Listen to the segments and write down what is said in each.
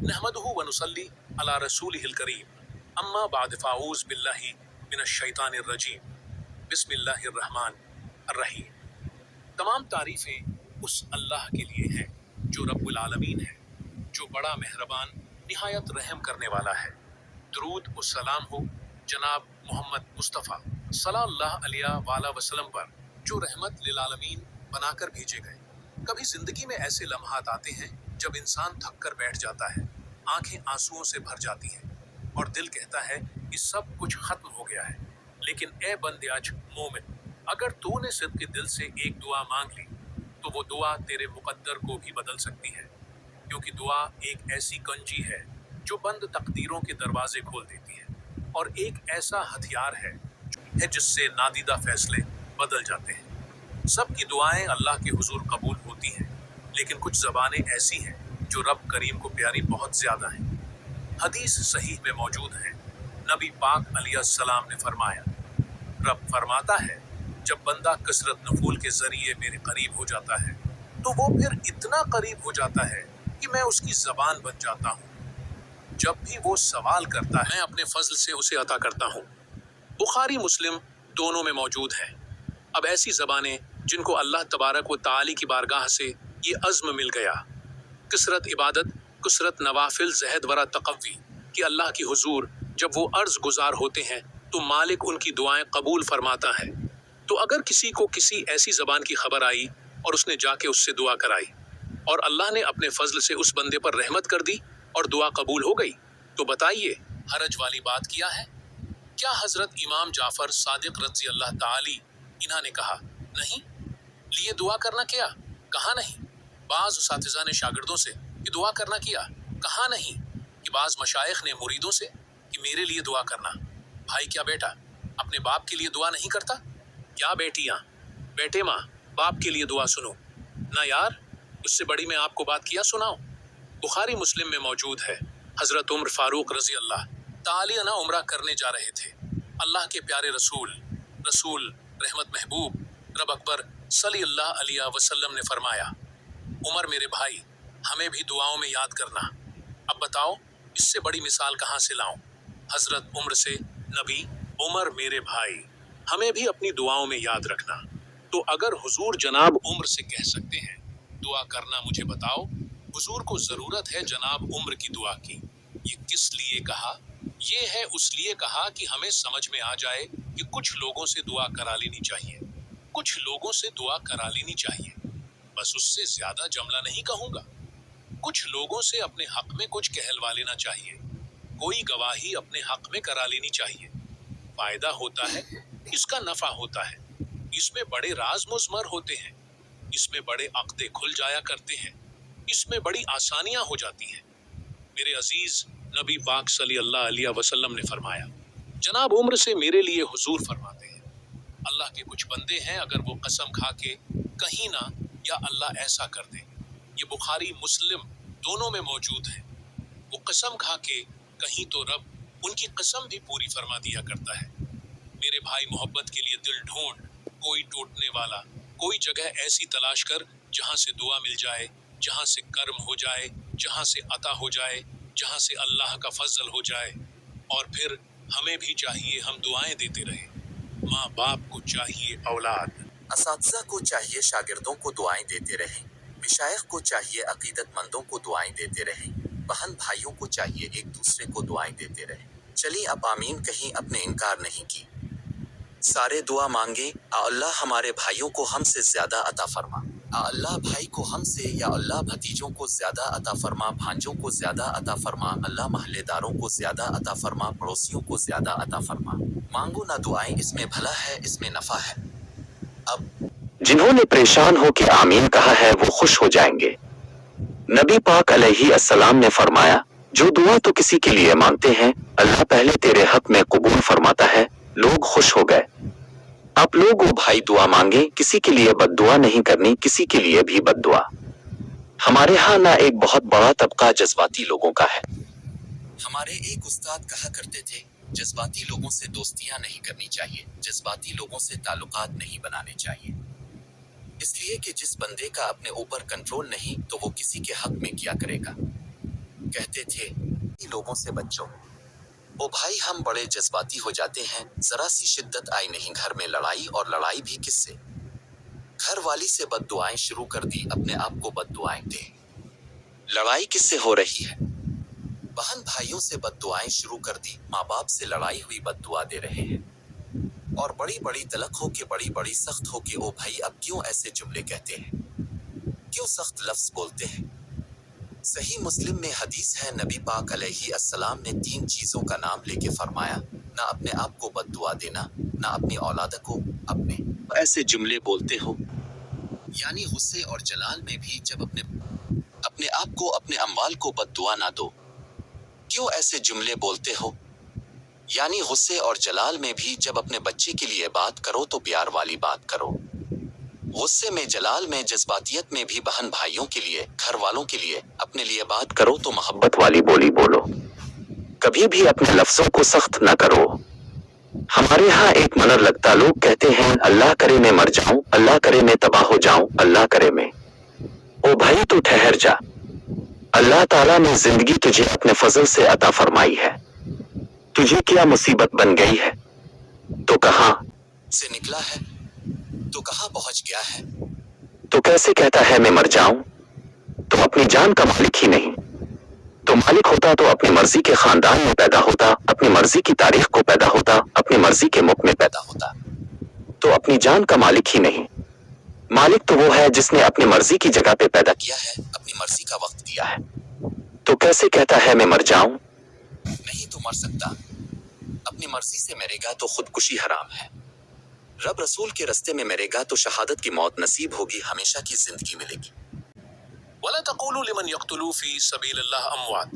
नहमदुहु व नुसल्ली अला रसूलिहिल करीम अम्मा बाद फ़ाऊज़ बिल्लाहि मिनश शैतानिर रजीम बिस्मिल्लाहिर रहमानिर रहीम। तमाम तारीफ़ें उस अल्लाह के लिए हैं जो रब्बुल आलमीन है, जो बड़ा मेहरबान निहायत रहम करने वाला है। दुरूद व सलाम हो जनाब मोहम्मद मुस्तफ़ा सल्लल्लाहु अलैहि वसल्लम पर, जो रहमत लिल आलमीन बनाकर भेजे गए। कभी जिंदगी में ऐसे लम्हात आते हैं जब इंसान थक कर बैठ जाता है, आंखें आंसुओं से भर जाती हैं और दिल कहता है कि सब कुछ खत्म हो गया है। लेकिन ए बंदे आज मोमिन, अगर तूने सिद्क़ दिल से एक दुआ मांग ली तो वो दुआ तेरे मुकद्दर को भी बदल सकती है, क्योंकि दुआ एक ऐसी कंजी है जो बंद तकदीरों के दरवाजे खोल देती है और एक ऐसा हथियार है जिससे नादीदा फैसले बदल जाते हैं। सबकी दुआएं अल्लाह के हुजूर कबूल होती हैं, लेकिन कुछ ज़बानें ऐसी हैं जो रब करीम को प्यारी बहुत ज़्यादा हैं। हदीस सहीह में मौजूद है, नबी पाक अलैहिस्सलाम ने फरमाया, रब फरमाता है जब बंदा कसरत नफूल के ज़रिए मेरे करीब हो जाता है तो वो फिर इतना करीब हो जाता है कि मैं उसकी ज़बान बन जाता हूँ। जब भी वो सवाल करता है मैं अपने फजल से उसे अता करता हूँ। बुखारी मुस्लिम दोनों में मौजूद है। अब ऐसी ज़बानें जिनको अल्लाह तबारक व ताली की बारगाह से ये अज़्म मिल गया, कसरत इबादत, कसरत नवाफिल, जहद वरा तकव्वी, कि अल्लाह की हुजूर जब वो अर्ज़ गुजार होते हैं तो मालिक उनकी दुआएं कबूल फरमाता है। तो अगर किसी को किसी ऐसी ज़बान की खबर आई और उसने जाके उससे दुआ कराई और अल्लाह ने अपने फजल से उस बंदे पर रहमत कर दी और दुआ कबूल हो गई, तो बताइए हरज वाली बात क्या है? क्या हजरत इमाम जाफर सादिक रज़ी अल्लाह ताली इन्हा ने कहा नहीं, लिए दुआ करना क्या? कहा नहीं। बाज़ उसातिज़ा ने शागिर्दों से कि दुआ करना किया, कहा नहीं। कि बाज़ मशाइख ने मुरीदों से कि मेरे लिए दुआ करना। भाई क्या बेटा अपने बाप के लिए दुआ नहीं करता? क्या बेटियाँ बेटे माँ बाप के लिए दुआ सुनो ना यार, उससे बड़ी मैं आपको बात किया सुनाऊं। बुखारी मुस्लिम में मौजूद है, हजरत उमर फारूक रजी अल्लाह ताली अन्हु उम्रा करने जा रहे थे। अल्लाह के प्यारे रसूल रहमत महबूब रब अकबर सल्लल्लाहु अलैहि वसल्लम ने फरमाया, उमर मेरे भाई हमें भी दुआओं में याद करना। अब बताओ इससे बड़ी मिसाल कहाँ से लाऊं? हजरत उमर से नबी, उमर मेरे भाई हमें भी अपनी दुआओं में याद रखना। तो अगर हुजूर जनाब उम्र से कह सकते हैं दुआ करना मुझे बताओ, हुजूर को जरूरत है जनाब उम्र की दुआ की। ये किस लिए कहा? ये है उस लिए कहा कि हमें समझ में आ जाए कि कुछ लोगों से दुआ करा लेनी चाहिए, कुछ लोगों से दुआ करा लेनी चाहिए, बस उससे ज्यादा जमला नहीं कहूंगा। कुछ लोगों से अपने हक में कुछ कहलवा लेना चाहिए, कोई गवाही अपने हक में करा लेनी चाहिए। फायदा होता है, इसका नफा होता है, इसमें बड़े राज मुज़मर होते हैं, इसमें बड़े अक़दे खुल जाया करते हैं, इसमें बड़ी आसानियां हो जाती हैं। मेरे अजीज नबी पाक सल्लल्लाहु अलैहि वसल्लम ने फरमाया, जनाब उम्र से मेरे लिए हुजूर फरमाते हैं, अल्लाह के कुछ बंदे हैं अगर वो कसम खा के कहीं ना या अल्लाह ऐसा कर दे, ये बुखारी मुस्लिम दोनों में मौजूद है, वो कसम खा के कहीं तो रब उनकी कसम भी पूरी फरमा दिया करता है। मेरे भाई मोहब्बत के लिए दिल ढूंढ, कोई टूटने वाला कोई जगह ऐसी तलाश कर जहाँ से दुआ मिल जाए, जहाँ से कर्म हो जाए, जहाँ से अता हो जाए, जहाँ से अल्लाह का फजल हो जाए। और फिर हमें भी चाहिए हम दुआएं देते रहे। माँ बाप को चाहिए औलाद, असातिज़ा को चाहिए शागिर्दों को दुआएं देते रहें, मशाइख को चाहिए अकीदतमंदों को दुआएं देते रहें, बहन भाइयों को चाहिए एक दूसरे को दुआएं देते रहें। चलिए अब आमीन कहीं, अपने इनकार नहीं की, सारे दुआ मांगे, अल्लाह हमारे भाइयों को हमसे ज्यादा अता फरमा, अल्लाह भाई को हमसे या अल्लाह भतीजों को ज्यादा अता फरमा, भांजों को ज्यादा अता फरमा, अल्लाह महल्लेदारों को ज्यादा अता फरमा, पड़ोसियों को ज्यादा अता फरमा। मांगो ना दुआएं, इसमें भला है, इसमें नफा है। अब जिन्होंने परेशान हो के आमीन कहा है वो खुश हो जाएंगे। नबी पाक अलैहिस्सलाम ने फरमाया, जो दुआ तो किसी के लिए मांगते हैं अल्लाह पहले तेरे हक में कबूल फरमाता है। लोग खुश हो गए। आप लोग वो भाई दुआ मांगे, किसी के लिए बद्दुआ नहीं करनी, किसी के लिए भी बद्दुआ। हमारे यहाँ ना एक बहुत बड़ा तबका जज्बाती लोगों का है। हमारे एक उस्ताद कहा करते थे, जज्बाती लोगों से दोस्तियां नहीं करनी चाहिए, जज्बाती लोगों से ताल्लुकात नहीं बनाने चाहिए, इसलिए कि जिस बंदे का अपने ऊपर कंट्रोल नहीं तो वो किसी के हक में क्या करेगा। کہتے تھے لوگوں سے بچو، او بھائی ہم بڑے جذباتی ہو جاتے ہیں، ذرا سی شدت آئی نہیں گھر میں لڑائی، اور لڑائی بھی کس سے؟ گھر والی سے بد دعائیں شروع کر دی، اپنے آپ کو بد دعائیں دے۔ لڑائی کس سے ہو رہی ہے؟ بہن بھائیوں سے بد دعائیں شروع کر دی، ماں باپ سے لڑائی ہوئی بد دعا دے رہے ہیں، اور بڑی بڑی تلق ہو کے بڑی بڑی سخت ہو کے او بھائی اب کیوں ایسے جملے کہتے ہیں؟ کیوں سخت لفظ بولتے ہیں؟ صحیح مسلم میں حدیث ہے، نبی پاک علیہ السلام نے 3 چیزوں کا نام لے کے فرمایا، نہ اپنے آپ کو بد دعا دینا، نہ اپنی اولاد کو، اپنے ایسے جملے بولتے ہو، یعنی غصے اور جلال میں بھی جب اپنے آپ کو، اپنے اموال کو بد دعا نہ دو۔ کیوں ایسے جملے بولتے ہو؟ یعنی غصے اور جلال میں بھی جب اپنے بچے کے لیے بات کرو تو پیار والی بات کرو، غصے میں، جلال میں، جذباتیت میں بھی بہن بھائیوں کے لیے، گھر والوں کے لیے، اپنے لیے بات کرو تو محبت والی بولی بولو، کبھی بھی اپنے لفظوں کو سخت نہ کرو۔ ہمارے ہاں ایک منر لگتا، لوگ کہتے ہیں اللہ کرے میں مر جاؤں، اللہ کرے میں تباہ ہو جاؤں، اللہ کرے میں۔ او بھائی تو ٹھہر جا، اللہ تعالیٰ نے زندگی تجھے اپنے فضل سے عطا فرمائی ہے، تجھے کیا مصیبت بن گئی ہے؟ تو کہاں سے نکلا ہے؟ تو کہاں پہنچ گیا ہے؟ تو کیسے کہتا ہے میں مر جاؤں؟ تو اپنی جان کا مالک ہی نہیں، تو مالک ہوتا تو اپنی مرضی کے خاندان میں پیدا ہوتا، اپنی مرضی کی تاریخ کو پیدا ہوتا، اپنی مرضی کے ملک میں پیدا ہوتا، تو اپنی جان کا مالک ہی نہیں۔ مالک تو وہ ہے جس نے اپنی مرضی کی جگہ پہ پیدا کیا ہے، اپنی مرضی کا وقت دیا ہے، تو کیسے کہتا ہے میں مر جاؤں؟ نہیں تو مر سکتا، اپنی مرضی سے مرے گا تو خودکشی حرام ہے، رب رسول کے رستے میں مرے گا تو شہادت کی موت نصیب ہوگی، ہمیشہ کی زندگی ملے گی۔ وَلَا تَقُولُوا لِمَنْ يَقْتُلُوا فِي سَبِيلِ اللَّهِ أَمْوَاتٌ،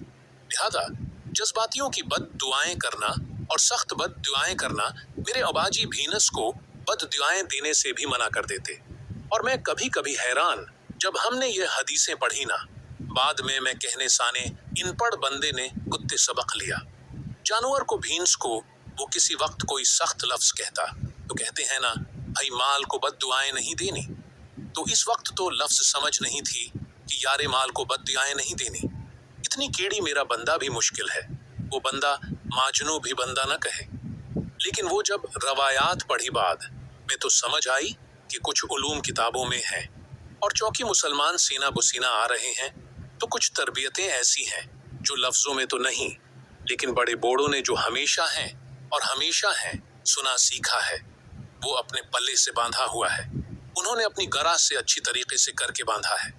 لہذا جذباتیوں کی بد دعائیں کرنا اور سخت بد دعائیں کرنا میرے اباجی بھینس کو بد دعائیں دینے سے بھی منع کر دیتے، اور میں کبھی کبھی حیران جب ہم نے یہ حدیثیں پڑھی نا، بعد میں کہنے سانے ان پڑھ بندے نے کتے سبق لیا، جانور کو، بھینس کو وہ کسی وقت کوئی سخت لفظ کہتا تو کہتے ہیں نا بھائی مال کو بد دعائیں نہیں دینی، تو اس وقت تو لفظ سمجھ نہیں تھی کہ یارے مال کو بد دعائیں نہیں دینی، اتنی کیڑی میرا بندہ بھی مشکل ہے، وہ بندہ ماجنو بھی بندہ نہ کہے، لیکن وہ جب روایات پڑھی بعد میں تو سمجھ آئی کہ کچھ علوم کتابوں میں ہیں، اور چونکہ مسلمان سینہ بسینہ آ رہے ہیں تو کچھ تربیتیں ایسی ہیں جو لفظوں میں تو نہیں، لیکن بڑے بوڑھوں نے جو ہمیشہ ہیں اور ہمیشہ ہیں سنا سیکھا ہے، وہ اپنے پلے سے باندھا ہوا ہے، انہوں نے اپنی گرہ سے اچھی طریقے سے کر کے باندھا ہے،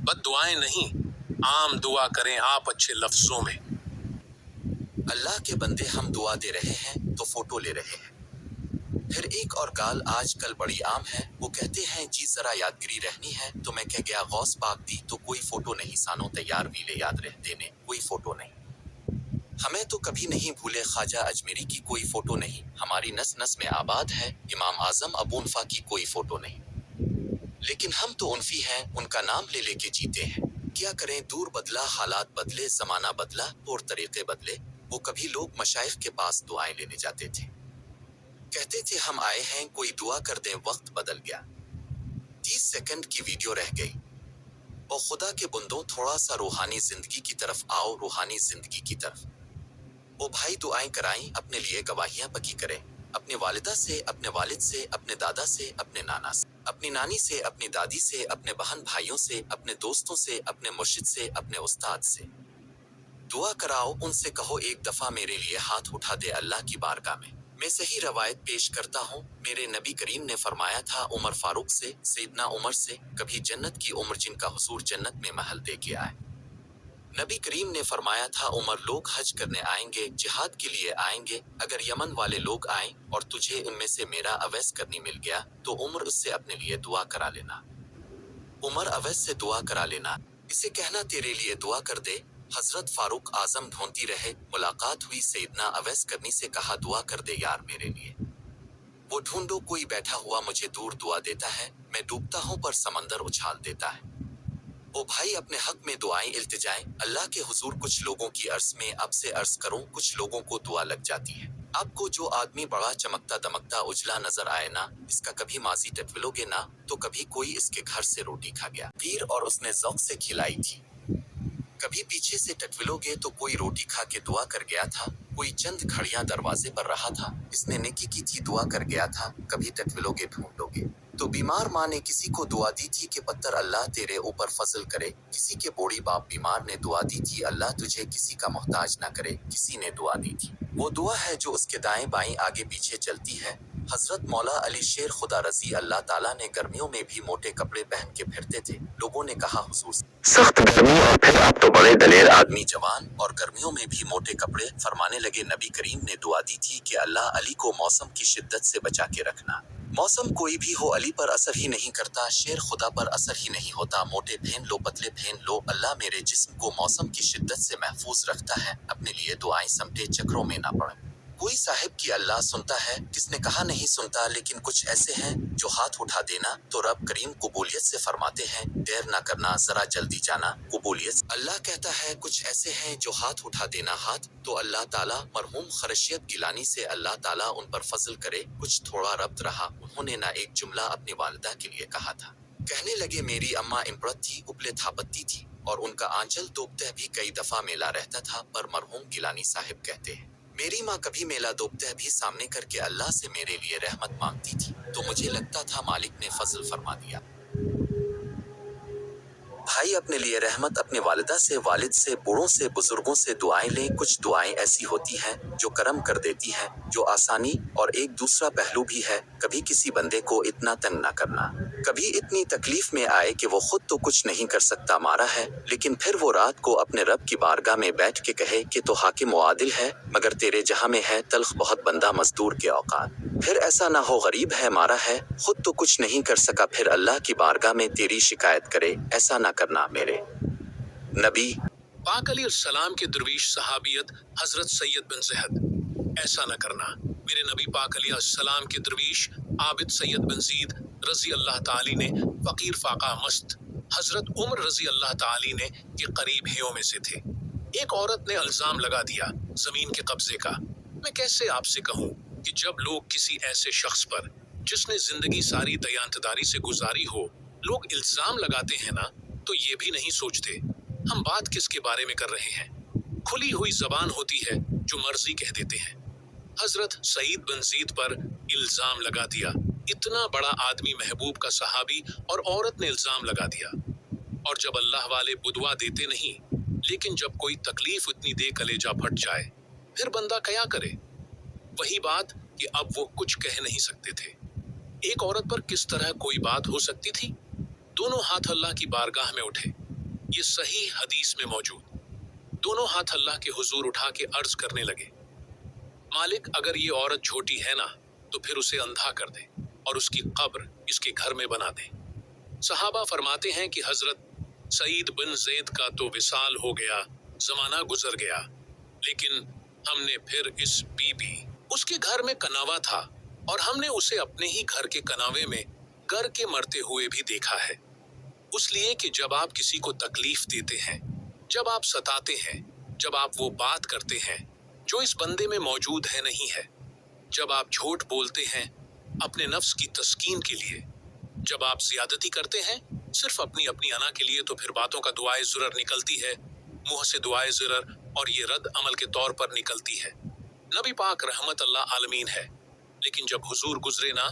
بد دعائیں نہیں، عام دعا کریں آپ اچھے لفظوں میں۔ اللہ کے بندے ہم دعا دے رہے ہیں تو فوٹو لے رہے ہیں۔ پھر ایک اور گال آج کل بڑی عام ہے، وہ کہتے ہیں جی ذرا یادگیری رہنی ہے تو میں کہہ گیا غوث پاک دی تو کوئی فوٹو نہیں، سانو تیار ویلے یاد رہ دینے کوئی فوٹو نہیں، ہمیں تو کبھی نہیں بھولے خواجہ اجمیری کی کوئی فوٹو نہیں، ہماری نس نس میں آباد ہے امام اعظم ابو انفا کی کوئی فوٹو نہیں، لیکن ہم تو انفی ہیں، ان کا نام لے لے کے جیتے ہیں، کیا کریں دور بدلا، حالات بدلے، زمانہ بدلا، طور طریقے بدلے، وہ کبھی لوگ مشائخ کے پاس دعائیں لینے جاتے تھے، کہتے تھے ہم آئے ہیں کوئی دعا کر دیں، وقت بدل گیا، 30 سیکنڈ کی ویڈیو رہ گئی، او خدا کے بندوں تھوڑا سا روحانی زندگی کی طرف آؤ، روحانی زندگی کی طرف، او بھائی دعائیں کرائیں، اپنے لیے گواہیاں پکی کریں، اپنے والدہ سے، اپنے والد سے، اپنے دادا سے، اپنے نانا سے، اپنی نانی سے، اپنی دادی سے، اپنے بہن بھائیوں سے، اپنے دوستوں سے، اپنے مرشد سے، اپنے استاد سے دعا کراؤ، ان سے کہو ایک دفعہ میرے لیے ہاتھ اٹھا دے اللہ کی بارگاہ میں صحیح روایت پیش کرتا ہوں، میرے نبی کریم نے فرمایا تھا عمر فاروق سے، سیدنا عمر سے، کبھی جنت کی عمر جن کا حضور جنت میں محل دے کے آئے، نبی کریم نے فرمایا تھا عمر لوگ حج کرنے آئیں گے، جہاد کے لیے آئیں گے، اگر یمن والے لوگ آئیں اور تجھے ان میں سے میرا اویس کرنی مل گیا تو عمر اس سے اپنے لیے دعا کرا لینا، عمر اویس سے دعا کرا لینا، اسے کہنا تیرے لیے دعا کر دے، حضرت فاروق اعظم ڈھونڈتی رہے، ملاقات ہوئی سیدنا اویس کرنی سے، کہا دعا کر دے یار میرے لیے، وہ ڈھونڈو کوئی بیٹھا ہوا مجھے دور دعا دیتا ہے، میں ڈوبتا ہوں پر سمندر اچھال دیتا ہے، او بھائی اپنے حق میں دعائیں التجائیں اللہ کے حضور، کچھ لوگوں کی عرض میں اب سے عرض کروں، کچھ لوگوں کو دعا لگ جاتی ہے، آپ کو جو آدمی بڑا چمکتا دمکتا اجلا نظر آئے نا، اس کا کبھی ماضی ٹٹولو گے نا تو کبھی کوئی اس کے گھر سے روٹی کھا گیا پیر اور اس نے ذوق سے کھلائی تھی، कभी पीछे से टटविलोगे तो कोई रोटी खा के दुआ कर गया था, कोई चंद घड़ियां दरवाजे पर रहा था, इसने नेकी की थी दुआ कर गया था, कभी टटविलोगे ढूंढोगे। तो बीमार माँ ने किसी को दुआ दी थी कि पत्थर अल्लाह तेरे ऊपर फजल करे, किसी के बूढ़ी बाप बीमार ने दुआ दी थी अल्लाह तुझे किसी का मोहताज ना करे, किसी ने दुआ दी थी। वो दुआ है जो उसके दाएं बाएं आगे पीछे चलती है। हजरत मौला अली शेर खुदा रजी अल्लाह ताला ने गर्मियों में भी मोटे कपड़े पहन के फिरते थे। लोगों ने कहा हुजूर सख्त गर्मी और फिर आप तो बड़े दलेर आदमी, जवान और गर्मियों में भी मोटे कपड़े। फरमाने लगे नबी करीम ने दुआ दी थी कि अल्लाह अली को मौसम की शिद्दत से बचा के रखना। मौसम कोई भी हो अली पर असर ही नहीं करता, शेर खुदा पर असर ही नहीं होता। मोटे पहन लो पतले पहन लो, अल्लाह मेरे जिस्म को मौसम की शिद्दत से महफूज रखता है। अपने लिए दुआएं समटे चक्रों में ना पड़। कोई साहिब की अल्लाह सुनता है, किसने कहा नहीं सुनता, लेकिन कुछ ऐसे हैं जो हाथ उठा देना तो रब करीम कबूलियत से फरमाते हैं, देर ना करना जरा जल्दी जाना कबूलियत। अल्लाह कहता है कुछ ऐसे हैं जो हाथ उठा देना हाथ तो अल्लाह ताला मरहूम खरशियत गिलानी से अल्लाह ताला उन पर फजल करे। कुछ थोड़ा रब्त रहा, उन्होंने ना एक जुमला अपनी वालिदा के लिए कहा था। कहने लगे मेरी अम्मा इम्रत थी, उपले थापत्ती थी और उनका आंचल दोपतह भी कई दफा मेला रहता था, पर मरहूम गिलानी साहिब कहते हैं मेरी माँ कभी मेला दोपतह भी सामने करके अल्लाह से मेरे लिए रहमत मांगती थी, तो मुझे लगता था मालिक ने फजल फरमा दिया। भाई अपने लिए रहमत अपने वालिदा से, वालिद से, बूढ़ों से, बुजुर्गों से दुआएं लें। कुछ दुआएं ऐसी होती हैं जो करम कर देती हैं, जो आसानी और एक दूसरा पहलू भी है। कभी किसी बंदे को इतना तंग ना करना, कभी इतनी तकलीफ में आए कि वो खुद तो कुछ नहीं कर सकता मारा है, लेकिन फिर वो रात को अपने रब की बारगाह में बैठ के कहे कि तो हाकिम व आदिल है, मगर तेरे जहां में है तल्ख बहुत बंदा मजदूर के औकात। फिर ऐसा ना हो गरीब है मारा है, खुद तो कुछ नहीं कर सका, फिर अल्लाह की बारगाह में तेरी शिकायत करे। ऐसा ना करना मेरे नबी पाक अलैहिस्सलाम के दरवीश सहाबियत हजरत सैयद बिन ज़हद। ऐसा न करना मेरे नबी पाक अलैहिस्सलाम के दरवीश आबिद सैयद बिन ज़ीद रजी अल्लाह ताली ने फ़कीर फाका मस्त हजरत उमर रजी अल्लाह ताली ने के करीब हियों में से थे। एक औरत ने इल्जाम लगा दिया जमीन के कब्जे का। मैं कैसे आपसे कहूँ कि जब लोग किसी ऐसे शख्स पर जिसने जिंदगी सारी दयानतदारी से गुजारी हो, लोग इल्जाम लगाते हैं ना, तो ये भी नहीं सोचते हम बात किसके बारे में कर रहे हैं। खुली हुई जबान होती है, जो मर्जी कह देते हैं। हजरत सईद बिन ज़ीद पर इल्जाम लगा दिया। इतना बड़ा आदमी, महबूब का सहाबी, और औरत ने इल्जाम लगा दिया। और जब अल्लाह वाले बुदवा देते नहीं, लेकिन जब कोई तकलीफ इतनी दे कलेजा फट जाए, फिर बंदा क्या करे। वही बात कि अब वो कुछ कह नहीं सकते थे। एक औरत पर किस तरह कोई बात हो सकती थी। दोनों हाथ अल्लाह की बारगाह में उठे, ये सही हदीस में मौजूद। दोनों हाथ अल्लाह के हुजूर उठा के अर्ज करने लगे, मालिक अगर ये औरत छोटी है ना, तो फिर उसे अंधा कर दे और उसकी कब्र इसके घर में बना दे। सहाबा फरमाते हैं कि हजरत सईद बिन ज़ैद का तो विसाल हो गया, जमाना गुजर गया, लेकिन हमने फिर इस बीबी, उसके घर में कनावा था और हमने उसे अपने ही घर के कनावे में गर के मरते हुए भी देखा है। उसलिए कि जब आप किसी को तकलीफ देते हैं, जब आप सताते हैं, जब आप वो बात करते हैं जो इस बंदे में मौजूद है नहीं है, जब आप झूठ बोलते हैं अपने नफ्स की तस्कीन के लिए, जब आप ज्यादती करते हैं सिर्फ अपनी अपनी अना के लिए, तो फिर बातों का दुआए ज़ुरर निकलती है, मुंह से दुआए ज़ुरर, और ये रद्द अमल के तौर पर निकलती है। नबी पाक रहमत अल्लाह आलमीन है, लेकिन जब हुजूर गुजरे ना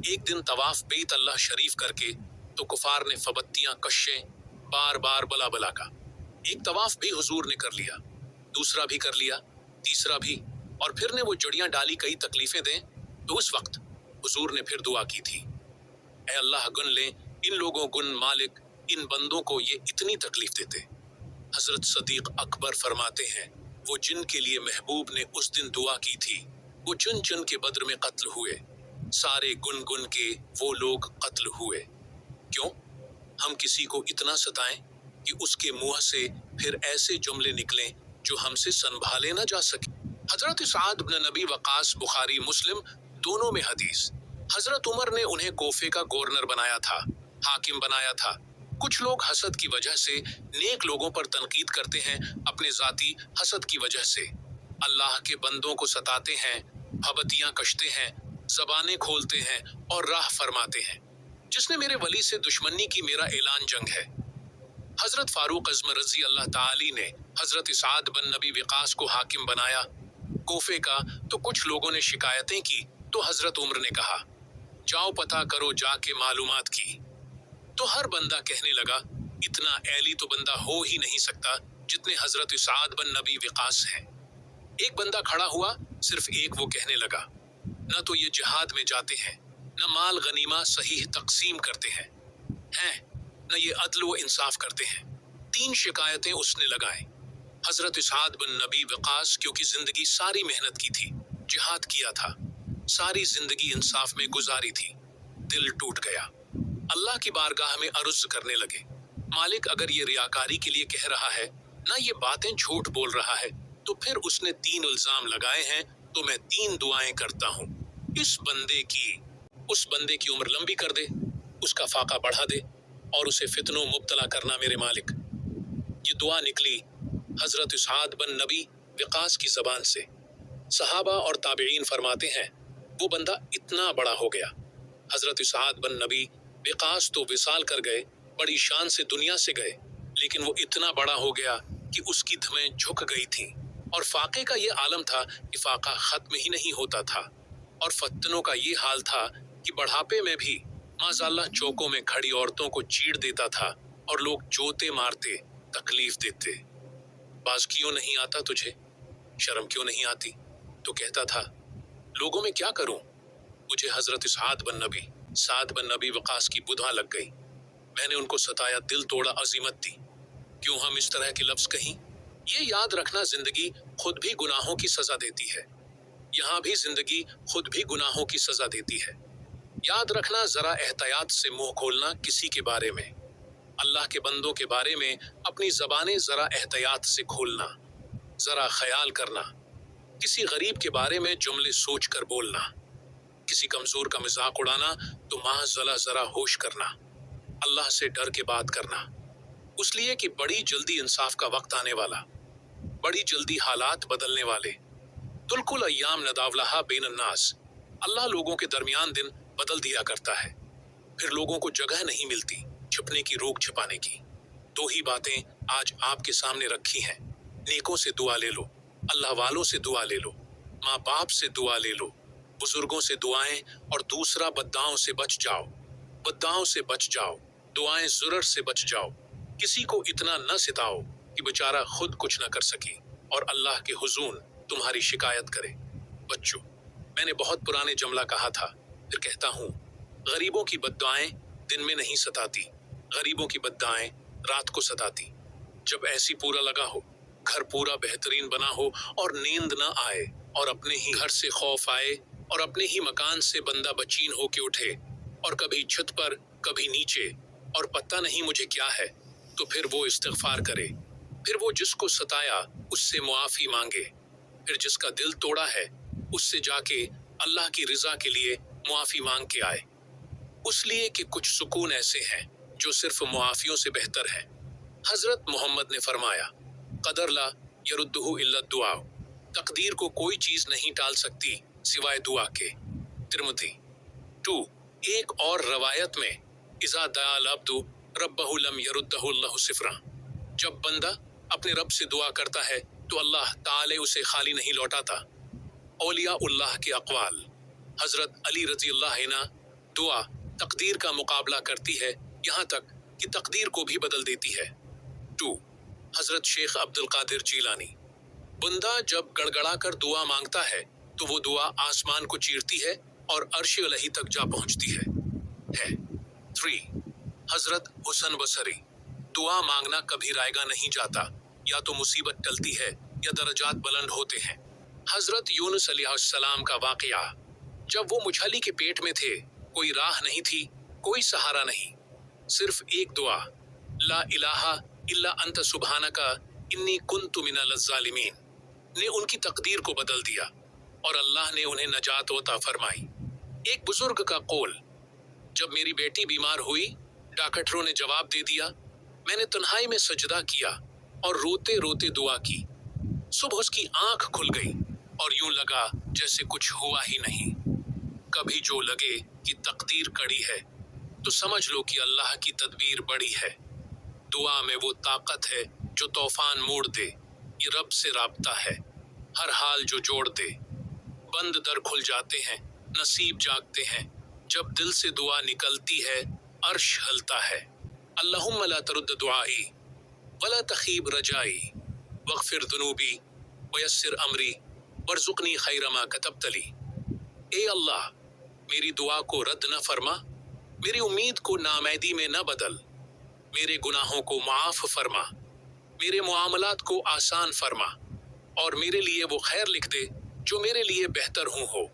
एक दिन तवाफ बेत अल्लाह शरीफ करके, तो कुफार ने फबत्तियां कश्शें बार बार बला बला का। एक तवाफ भी हुजूर ने कर लिया, दूसरा भी कर लिया, तीसरा भी, और फिर ने वो जड़ियां डाली कई तकलीफें दें, तो उस वक्त हुजूर ने फिर दुआ की थी, ऐ अल्लाह गुन ले इन लोगों गुन मालिक, इन बंदों को ये इतनी तकलीफ देते। हजरत सदीक अकबर फरमाते हैं, वो जिन के लिए महबूब ने उस दिन दुआ की थी, वो चुन चुन के बद्र में कत्ल हुए, सारे गुन गुन के वो लोग कत्ल हुए। क्यों? हम किसी को इतना सताएं कि उसके मुंह से फिर ऐसे जुमले निकलें जो हमसे संभाले ना जा सके। हजरत साद बिन नबी वकास, बुखारी मुस्लिम दोनों में हदीस। हजरत उमर ने उन्हें कोफे का गवर्नर बनाया था, हाकिम बनाया था। कुछ लोग हसद की वजह से नेक लोगों पर तनकीद करते हैं, अपने जाती हसद की वजह से अल्लाह के बंदों को सताते हैं, भबतियां कशते हैं, जबानें खोलते हैं और राह फरमाते हैं। जिसने मेरे वली से दुश्मनी की, मेरा ऐलान जंग है। हजरत फारूक अज़म रजी अल्लाह ताली ने हजरत साद बिन नबी वक़ास को हाकिम बनाया कोफे का, तो कुछ लोगों ने शिकायतें की तो हजरत उमर ने कहा, जाओ पता करो जाके मालूमात की। तो हर बंदा कहने लगा, इतना ऐली तो बंदा हो ही नहीं सकता जितने हजरत साद बिन नबी वक़ास हैं। एक बंदा खड़ा हुआ, सिर्फ एक, वो कहने लगा, न तो ये जिहाद में जाते हैं, न माल गनीमा सही तकसीम करते हैं, न ये अदल व इंसाफ करते हैं। 3 शिकायतें उसने लगाई। हजरत साद बिन नबी वक़ास क्योंकि जिंदगी सारी मेहनत की थी, जिहाद किया था, सारी जिंदगी इंसाफ में गुजारी थी, दिल टूट गया। अल्लाह की बारगाह में अर्ज करने लगे, मालिक अगर ये रियाकारी के लिए कह रहा है, ना ये बातें झूठ बोल रहा है, तो फिर उसने 3 इल्जाम लगाए हैं, तो मैं 3 दुआएं करता हूँ। इस बंदे की, उस बंदे की उम्र लंबी कर दे, उसका फाका बढ़ा दे और उसे फितनों मुब्तला करना मेरे मालिक। ये दुआ निकली हजरत साद बिन नबी वक़ास की ज़बान से। सहाबा और ताबईन फरमाते हैं, वो बंदा इतना बड़ा हो गया। हजरत साद बिन नबी वक़ास तो विसाल कर गए, बड़ी शान से दुनिया से गए, लेकिन वो इतना बड़ा हो गया कि उसकी धमें झुक गई थीं और फाके का ये आलम था कि फाका ख़त्म ही नहीं होता था और फतनों का ये हाल था कि बढ़ापे में भी माज़ाल्लाह चौकों में खड़ी औरतों को चीड़ देता था और लोग जोते मारते, तकलीफ देते। बाज क्यों नहीं आता तुझे, शर्म क्यों नहीं आती? तो कहता था, लोगों में क्या करूं, मुझे हजरत साद बिन नबी वक़ास की बुधा लग गई, मैंने उनको सताया, दिल तोड़ा, अजीमत दी, क्यों हम इस तरह के लफ्ज कहीं? ये याद रखना, जिंदगी खुद भी गुनाहों की सजा देती है, यहाँ भी जिंदगी खुद भी गुनाहों की सजा देती है। याद रखना, जरा एहतियात से मुंह खोलना किसी के बारे में, अल्लाह के बंदों के बारे में अपनी ज़बानें जरा एहतियात से खोलना, जरा ख्याल करना, किसी गरीब के बारे में जुमले सोच कर बोलना, किसी कमजोर का मजाक उड़ाना तो माज़अल्लाह जरा होश करना, अल्लाह से डर के बात करना, उसलिए कि बड़ी जल्दी इंसाफ का वक्त आने वाला, बड़ी जल्दी हालात बदलने वाले। तुल्कुल अय्याम नदावलहा बैन अन्नास, अल्लाह लोगों के दरमियान दिन बदल दिया करता है, फिर लोगों को जगह नहीं मिलती छिपने की, रोक छिपाने की। 2 ही बातें आज आपके सामने रखी हैं, नेकों से दुआ ले लो, अल्लाह वालों से दुआ ले लो, माँ बाप से दुआ ले लो, बुजुर्गों से दुआएं, और दूसरा बद्दाओं से बच जाओ, बद्दाओं से बच जाओ, दुआएं ज़ुरर से बच जाओ, किसी को इतना न सिताओ कि बेचारा खुद कुछ न कर सके और अल्लाह के हुजूर तुम्हारी शिकायत करे। बच्चों, मैंने बहुत पुराने जमला कहा था, फिर कहता हूँ, गरीबों की बद्दुआएं दिन में नहीं सताती, गरीबों की बद्दुआएं रात को सताती। जब ऐसी पूरा लगा हो, घर पूरा बेहतरीन बना हो और नींद न आए और अपने ही घर से खौफ आए और अपने ही मकान से बंदा बचीन हो के उठे और कभी छत पर कभी नीचे और पता नहीं मुझे क्या है, तो फिर वो इस्तिग़फ़ार करे, फिर वो जिसको सताया उससे मुआफ़ी मांगे, फिर जिसका दिल तोड़ा है उससे जाके अल्लाह की रिज़ा के लिए मुआफ़ी मांग के आए। उसलिए कि कुछ सुकून ऐसे हैं जो सिर्फ मुआफ़ियों से बेहतर हैं। हज़रत मोहम्मद ने फरमाया, क़दर ला यरुद्दुहु इल्ला दुआ, तकदीर को कोई चीज़ नहीं टाल सकती सिवाय दुआ के। तिरमिज़ी 2। एक और रवायत में, इज़ा दअल अब्दु रब्बहु लम यरुद्दहु अल्लाहु सिफ़रा, जब बंदा अपने रब से दुआ करता है तो अल्लाह ताले उसे खाली नहीं लौटाता। औलिया उल्लाह के अक़वाल, हज़रत अली रज़ी अल्लाह अन्हु, दुआ तकदीर का मुकाबला करती है, यहाँ तक कि तकदीर को भी बदल देती है। 2। हज़रत शेख अब्दुल कादिर जीलानी, बंदा जब गड़गड़ा कर दुआ मांगता है तो वो दुआ आसमान को चीरती है और अर्श अलही तक जा पहुँचती है। 3। हज़रत हुसन बसरी, दुआ मांगना कभी रायगा नहीं जाता, या तो मुसीबत टलती है या दर्जात बुलंद होते हैं। हज़रत यूनुस अलैहिस्सलाम का वाक़या, जब वो मछली के पेट में थे, कोई राह नहीं थी, कोई सहारा नहीं, सिर्फ एक दुआ, ला इलाहा इल्ला अंत सुब्हानका इन्नी कुन्तु मिनल ज़ालिमीन, ने उनकी तकदीर को बदल दिया और अल्लाह ने उन्हें नजात अता फरमाई। एक बुजुर्ग का कौल, जब मेरी बेटी बीमार हुई, डॉक्टरों ने जवाब दे दिया, मैंने तन्हाई में सजदा किया और रोते रोते दुआ की, सुबह उसकी आंख खुल गई और यूं लगा जैसे कुछ हुआ ही नहीं। कभी जो लगे कि तकदीर कड़ी है तो समझ लो कि अल्लाह की तदबीर बड़ी है। دعا میں وہ طاقت ہے جو طوفان موڑ دے، یہ رب سے رابطہ ہے، ہر حال جو جوڑ دے۔ بند در کھل جاتے ہیں، نصیب جاگتے ہیں، جب دل سے دعا نکلتی ہے عرش ہلتا ہے۔ اللہم لا ترد دعائی ولا تخیب رجائی واغفر ذنوبی ویسر امری وارزقنی خیر ما کتبت لی۔ اے اللہ، میری دعا کو رد نہ فرما، میری امید کو نامیدی میں نہ بدل، میرے گناہوں کو معاف فرما، میرے معاملات کو آسان فرما، اور میرے لیے وہ خیر لکھ دے جو میرے لیے بہتر ہو۔